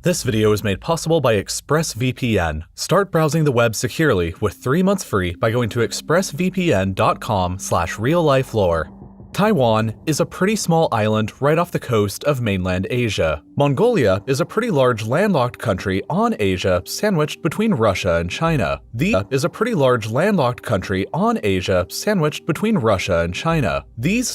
This video is made possible by ExpressVPN. Start browsing the web securely with 3 months free by going to expressvpn.com/RealLifeLore. Taiwan is a pretty small island right off the coast of mainland Asia. Mongolia is a pretty large landlocked country on Asia, sandwiched between Russia and China. These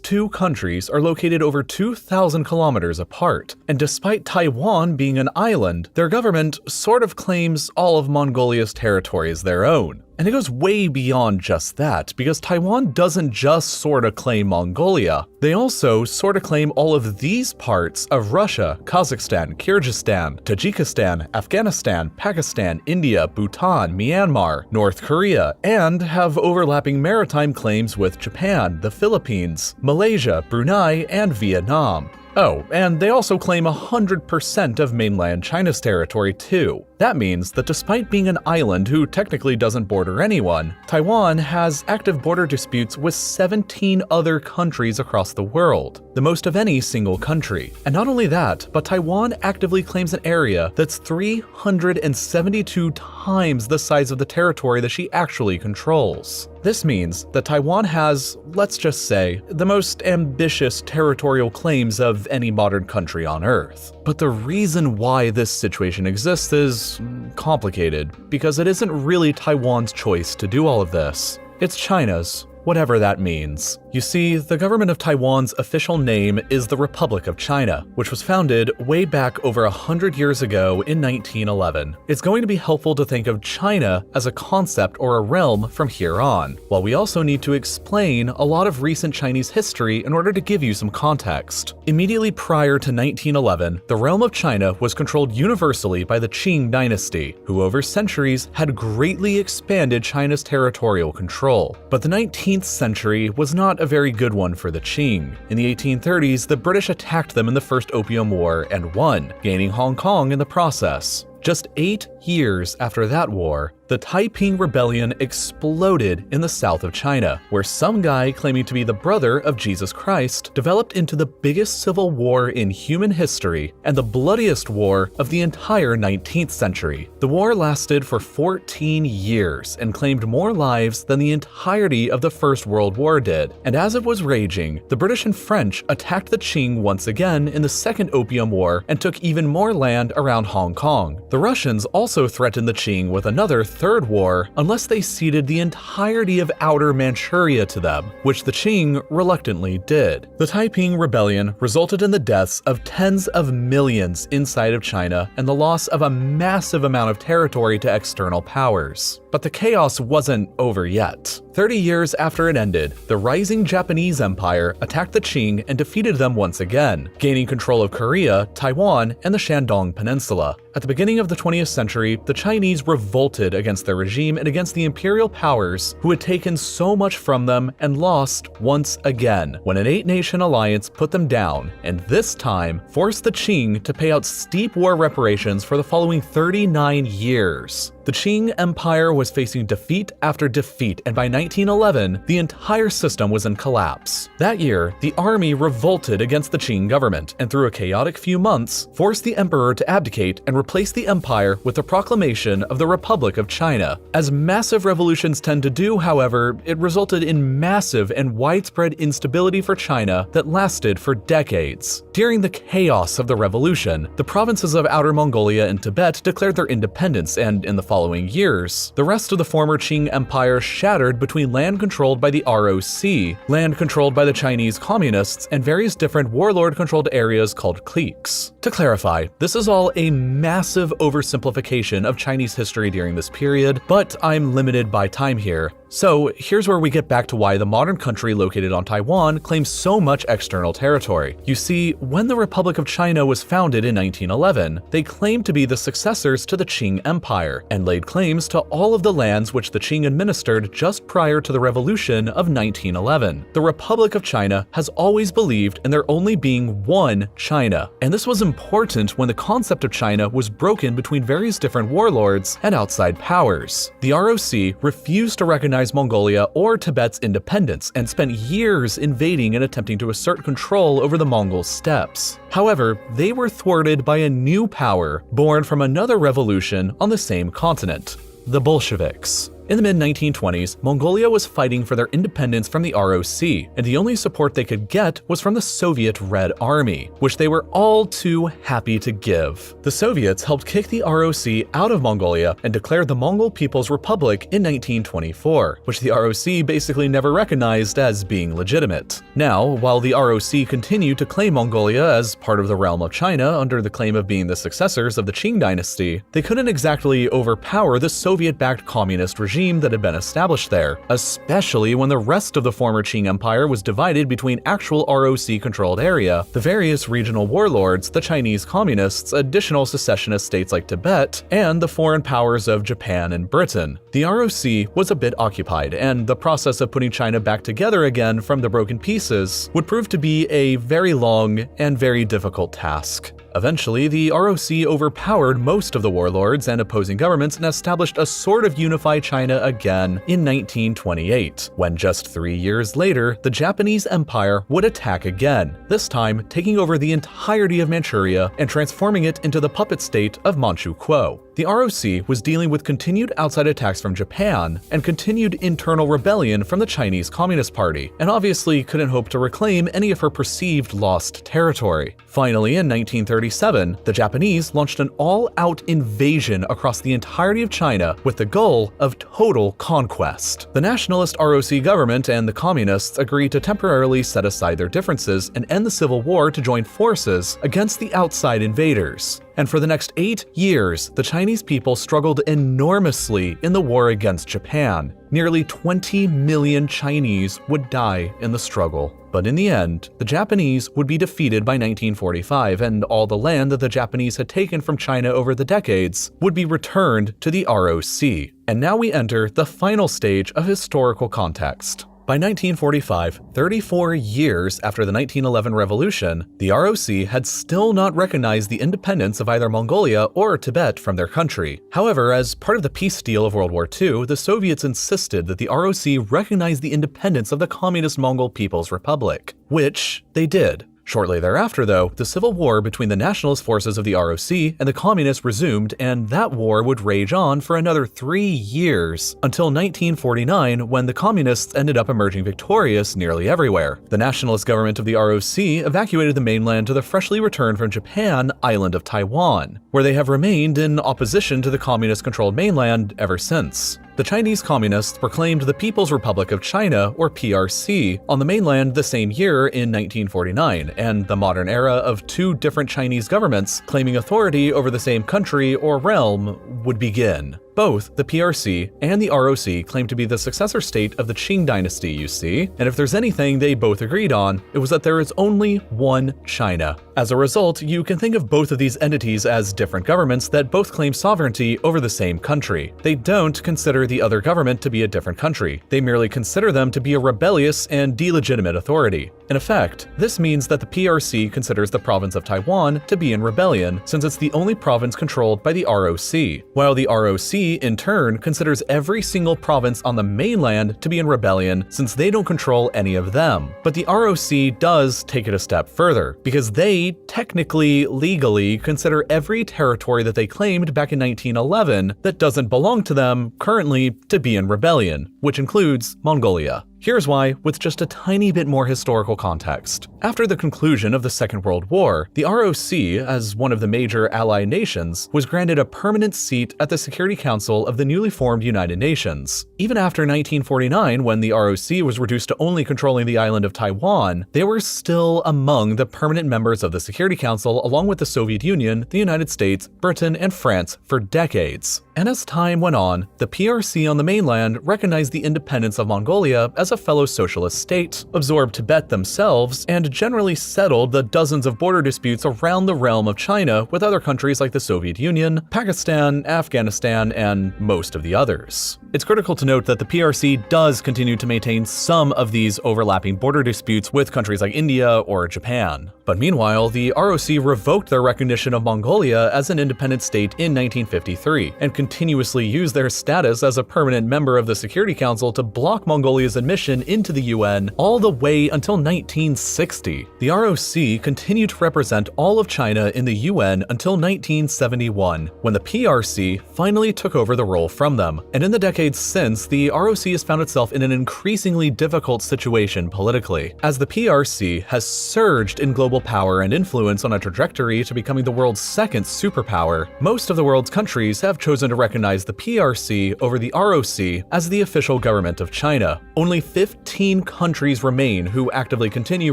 two countries are located over 2,000 kilometers apart, and despite Taiwan being an island, their government sort of claims all of Mongolia's territory as their own. And it goes way beyond just that, because Taiwan doesn't just sorta claim Mongolia, they also sorta claim all of these parts of Russia, Kazakhstan, Kyrgyzstan, Tajikistan, Afghanistan, Pakistan, India, Bhutan, Myanmar, North Korea, and have overlapping maritime claims with Japan, the Philippines, Malaysia, Brunei, and Vietnam. Oh, and they also claim 100% of mainland China's territory too. That means that despite being an island who technically doesn't border anyone, Taiwan has active border disputes with 17 other countries across the world, the most of any single country. And not only that, but Taiwan actively claims an area that's 372 times the size of the territory that she actually controls. This means that Taiwan has, let's just say, the most ambitious territorial claims of any modern country on Earth. But the reason why this situation exists is complicated, because it isn't really Taiwan's choice to do all of this. It's China's, whatever that means. You see, the government of Taiwan's official name is the Republic of China, which was founded way back over 100 years ago in 1911. It's going to be helpful to think of China as a concept or a realm from here on, while we also need to explain a lot of recent Chinese history in order to give you some context. Immediately prior to 1911, the realm of China was controlled universally by the Qing dynasty, who over centuries had greatly expanded China's territorial control. But the 19th century was not a very good one for the Qing. In the 1830s, the British attacked them in the First Opium War and won, gaining Hong Kong in the process. Just 8 years after that war, the Taiping Rebellion exploded in the south of China, where some guy claiming to be the brother of Jesus Christ developed into the biggest civil war in human history and the bloodiest war of the entire 19th century. The war lasted for 14 years and claimed more lives than the entirety of the First World War did. And as it was raging, the British and French attacked the Qing once again in the Second Opium War and took even more land around Hong Kong. The Russians also threatened the Qing with another third war unless they ceded the entirety of Outer Manchuria to them, which the Qing reluctantly did. The Taiping Rebellion resulted in the deaths of tens of millions inside of China and the loss of a massive amount of territory to external powers. But the chaos wasn't over yet. 30 years after it ended, the rising Japanese Empire attacked the Qing and defeated them once again, gaining control of Korea, Taiwan, and the Shandong Peninsula. At the beginning of the 20th century, the Chinese revolted against their regime and against the imperial powers who had taken so much from them and lost once again when an 8-nation alliance put them down, and this time forced the Qing to pay out steep war reparations for the following 39 years. The Qing Empire was facing defeat after defeat, and by 1911, the entire system was in collapse. That year, the army revolted against the Qing government, and through a chaotic few months, forced the emperor to abdicate and replace the empire with the proclamation of the Republic of China. As massive revolutions tend to do, however, it resulted in massive and widespread instability for China that lasted for decades. During the chaos of the revolution, the provinces of Outer Mongolia and Tibet declared their independence, and in the following years, the rest of the former Qing Empire shattered between land controlled by the ROC, land controlled by the Chinese Communists, and various different warlord-controlled areas called cliques. To clarify, this is all a massive oversimplification of Chinese history during this period, but I'm limited by time here. So here's where we get back to why the modern country located on Taiwan claims so much external territory. You see, when the Republic of China was founded in 1911, they claimed to be the successors to the Qing Empire and laid claims to all of the lands which the Qing administered just prior to the revolution of 1911. The Republic of China has always believed in there only being one China, and this was important when the concept of China was broken between various different warlords and outside powers. The ROC refused to recognize Mongolia or Tibet's independence and spent years invading and attempting to assert control over the Mongol steppes. However, they were thwarted by a new power born from another revolution on the same continent: the Bolsheviks. In the mid-1920s, Mongolia was fighting for their independence from the ROC, and the only support they could get was from the Soviet Red Army, which they were all too happy to give. The Soviets helped kick the ROC out of Mongolia and declared the Mongol People's Republic in 1924, which the ROC basically never recognized as being legitimate. Now, while the ROC continued to claim Mongolia as part of the realm of China under the claim of being the successors of the Qing dynasty, they couldn't exactly overpower the Soviet-backed communist regime that had been established there, especially when the rest of the former Qing Empire was divided between actual ROC-controlled area, the various regional warlords, the Chinese communists, additional secessionist states like Tibet, and the foreign powers of Japan and Britain. The ROC was a bit occupied, and the process of putting China back together again from the broken pieces would prove to be a very long and very difficult task. Eventually, the ROC overpowered most of the warlords and opposing governments and established a sort of unified China again in 1928, when just 3 years later, the Japanese Empire would attack again, this time taking over the entirety of Manchuria and transforming it into the puppet state of Manchukuo. The ROC was dealing with continued outside attacks from Japan and continued internal rebellion from the Chinese Communist Party, and obviously couldn't hope to reclaim any of her perceived lost territory. Finally, in 1937, the Japanese launched an all-out invasion across the entirety of China with the goal of total conquest. The nationalist ROC government and the communists agreed to temporarily set aside their differences and end the civil war to join forces against the outside invaders. And for the next 8 years, the Chinese people struggled enormously in the war against Japan. Nearly 20 million Chinese would die in the struggle. But in the end, the Japanese would be defeated by 1945, and all the land that the Japanese had taken from China over the decades would be returned to the ROC. And now we enter the final stage of historical context. By 1945, 34 years after the 1911 revolution, the ROC had still not recognized the independence of either Mongolia or Tibet from their country. However, as part of the peace deal of World War II, the Soviets insisted that the ROC recognize the independence of the Communist Mongol People's Republic, which they did. Shortly thereafter, though, the civil war between the nationalist forces of the ROC and the communists resumed, and that war would rage on for another 3 years, until 1949, when the communists ended up emerging victorious nearly everywhere. The nationalist government of the ROC evacuated the mainland to the freshly returned from Japan island of Taiwan, where they have remained in opposition to the communist-controlled mainland ever since. The Chinese Communists proclaimed the People's Republic of China, or PRC, on the mainland the same year in 1949, and the modern era of 2 different Chinese governments claiming authority over the same country or realm would begin. Both the PRC and the ROC claim to be the successor state of the Qing dynasty, you see, and if there's anything they both agreed on, it was that there is only one China. As a result, you can think of both of these entities as different governments that both claim sovereignty over the same country. They don't consider the other government to be a different country. They merely consider them to be a rebellious and delegitimate authority. In effect, this means that the PRC considers the province of Taiwan to be in rebellion, since it's the only province controlled by the ROC, while the ROC, in turn, considers every single province on the mainland to be in rebellion, since they don't control any of them. But the ROC does take it a step further, because they, technically, legally, consider every territory that they claimed back in 1911 that doesn't belong to them currently to be in rebellion, which includes Mongolia. Here's why, with just a tiny bit more historical context. After the conclusion of the Second World War, the ROC, as one of the major allied nations, was granted a permanent seat at the Security Council of the newly formed United Nations. Even after 1949, when the ROC was reduced to only controlling the island of Taiwan, they were still among the permanent members of the Security Council, along with the Soviet Union, the United States, Britain, and France for decades. And as time went on, the PRC on the mainland recognized the independence of Mongolia as a fellow socialist state, absorbed Tibet themselves, and generally settled the dozens of border disputes around the realm of China with other countries like the Soviet Union, Pakistan, Afghanistan, and most of the others. It's critical to note that the PRC does continue to maintain some of these overlapping border disputes with countries like India or Japan. But meanwhile, the ROC revoked their recognition of Mongolia as an independent state in 1953, and continuously used their status as a permanent member of the Security Council to block Mongolia's admission admission into the UN all the way until 1960. The ROC continued to represent all of China in the UN until 1971, when the PRC finally took over the role from them. And in the decades since, the ROC has found itself in an increasingly difficult situation politically, as the PRC has surged in global power and influence on a trajectory to becoming the world's second superpower. Most of the world's countries have chosen to recognize the PRC over the ROC as the official government of China. Only 15 countries remain who actively continue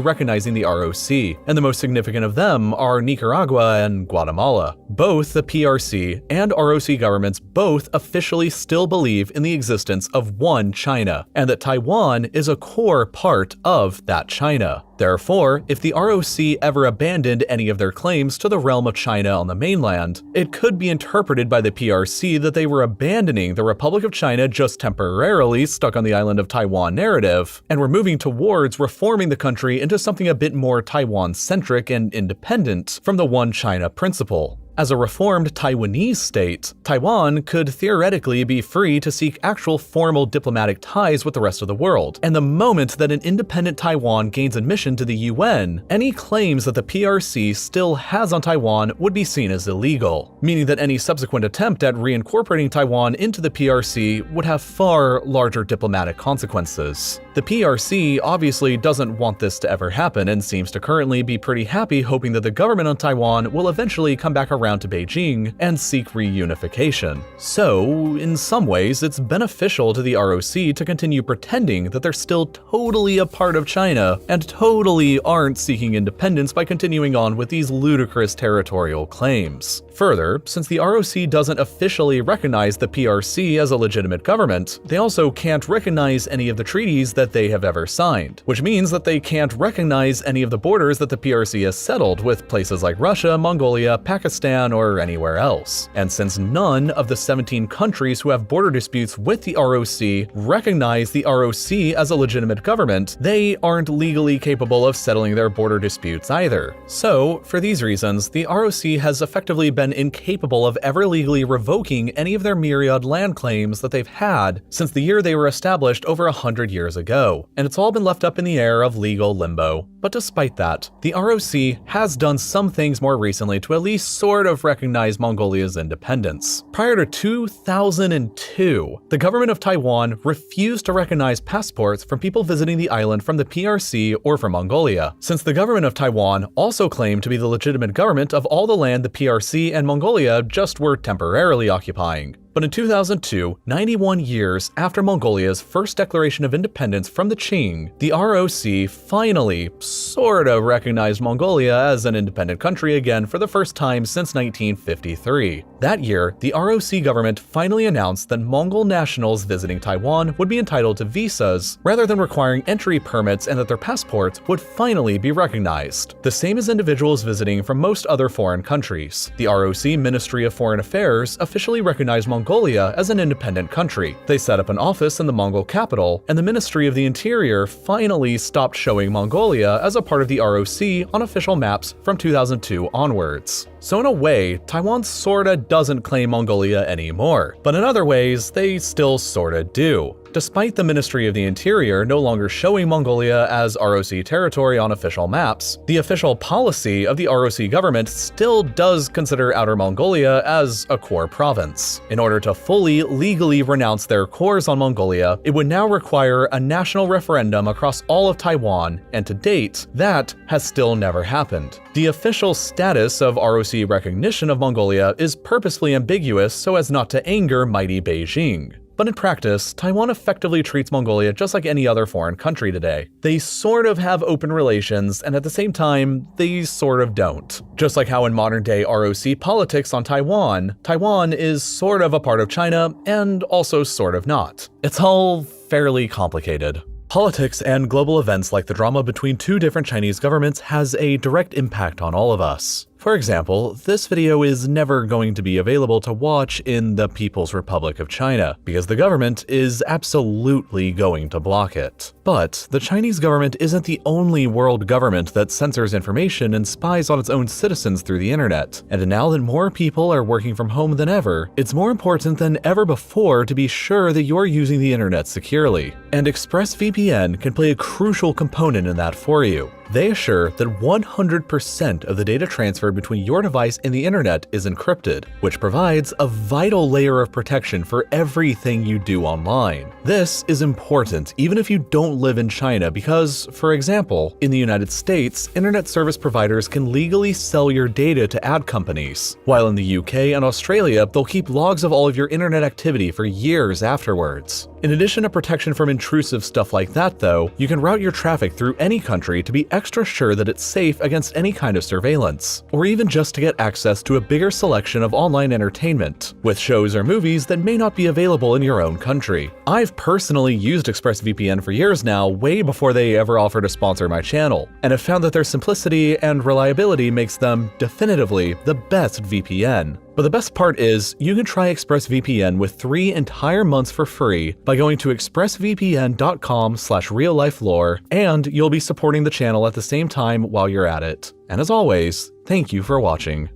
recognizing the ROC, and the most significant of them are Nicaragua and Guatemala. Both the PRC and ROC governments both officially still believe in the existence of one China, and that Taiwan is a core part of that China. Therefore, if the ROC ever abandoned any of their claims to the realm of China on the mainland, it could be interpreted by the PRC that they were abandoning the Republic of China just temporarily stuck on the island of Taiwan narrative, and were moving towards reforming the country into something a bit more Taiwan-centric and independent from the one China principle. As a reformed Taiwanese state, Taiwan could theoretically be free to seek actual formal diplomatic ties with the rest of the world, and the moment that an independent Taiwan gains admission to the UN, any claims that the PRC still has on Taiwan would be seen as illegal, meaning that any subsequent attempt at reincorporating Taiwan into the PRC would have far larger diplomatic consequences. The PRC obviously doesn't want this to ever happen and seems to currently be pretty happy hoping that the government on Taiwan will eventually come back around to Beijing and seek reunification. So, in some ways, it's beneficial to the ROC to continue pretending that they're still totally a part of China and totally aren't seeking independence by continuing on with these ludicrous territorial claims. Further, since the ROC doesn't officially recognize the PRC as a legitimate government, they also can't recognize any of the treaties that they have ever signed, which means that they can't recognize any of the borders that the PRC has settled with places like Russia, Mongolia, Pakistan, or anywhere else. And since none of the 17 countries who have border disputes with the ROC recognize the ROC as a legitimate government, they aren't legally capable of settling their border disputes either. So, for these reasons, the ROC has effectively been incapable of ever legally revoking any of their myriad land claims that they've had since the year they were established over 100 years ago, and it's all been left up in the air of legal limbo. But despite that, the ROC has done some things more recently to at least sort of recognize Mongolia's independence. Prior to 2002, the government of Taiwan refused to recognize passports from people visiting the island from the PRC or from Mongolia, since the government of Taiwan also claimed to be the legitimate government of all the land the PRC and Mongolia just were temporarily occupying. But in 2002, 91 years after Mongolia's first declaration of independence from the Qing, the ROC finally sorta recognized Mongolia as an independent country again for the first time since 1953. That year, the ROC government finally announced that Mongol nationals visiting Taiwan would be entitled to visas rather than requiring entry permits, and that their passports would finally be recognized, the same as individuals visiting from most other foreign countries. The ROC Ministry of Foreign Affairs officially recognized Mongolia as an independent country. They set up an office in the Mongol capital, and the Ministry of the Interior finally stopped showing Mongolia as a part of the ROC on official maps from 2002 onwards. So in a way, Taiwan sorta doesn't claim Mongolia anymore, but in other ways, they still sorta do. Despite the Ministry of the Interior no longer showing Mongolia as ROC territory on official maps, the official policy of the ROC government still does consider Outer Mongolia as a core province. In order to fully legally renounce their cores on Mongolia, it would now require a national referendum across all of Taiwan, and to date, that has still never happened. The official status of ROC recognition of Mongolia is purposefully ambiguous so as not to anger mighty Beijing. But in practice, Taiwan effectively treats Mongolia just like any other foreign country today. They sort of have open relations, and at the same time, they sort of don't. Just like how in modern-day ROC politics on Taiwan, Taiwan is sort of a part of China, and also sort of not. It's all fairly complicated. Politics and global events like the drama between two different Chinese governments has a direct impact on all of us. For example, this video is never going to be available to watch in the People's Republic of China, because the government is absolutely going to block it. But the Chinese government isn't the only world government that censors information and spies on its own citizens through the internet. And now that more people are working from home than ever, it's more important than ever before to be sure that you're using the internet securely. And ExpressVPN can play a crucial component in that for you. They assure that 100% of the data transferred between your device and the internet is encrypted, which provides a vital layer of protection for everything you do online. This is important even if you don't live in China because, for example, in the United States, internet service providers can legally sell your data to ad companies, while in the UK and Australia, they'll keep logs of all of your internet activity for years afterwards. In addition to protection from intrusive stuff like that though, you can route your traffic through any country to be extra sure that it's safe against any kind of surveillance, or even just to get access to a bigger selection of online entertainment, with shows or movies that may not be available in your own country. I've personally used ExpressVPN for years now, way before they ever offered to sponsor my channel, and have found that their simplicity and reliability makes them definitively the best VPN. But the best part is, you can try ExpressVPN with 3 entire months for free by going to expressvpn.com/reallifelore, and you'll be supporting the channel at the same time while you're at it. And as always, thank you for watching.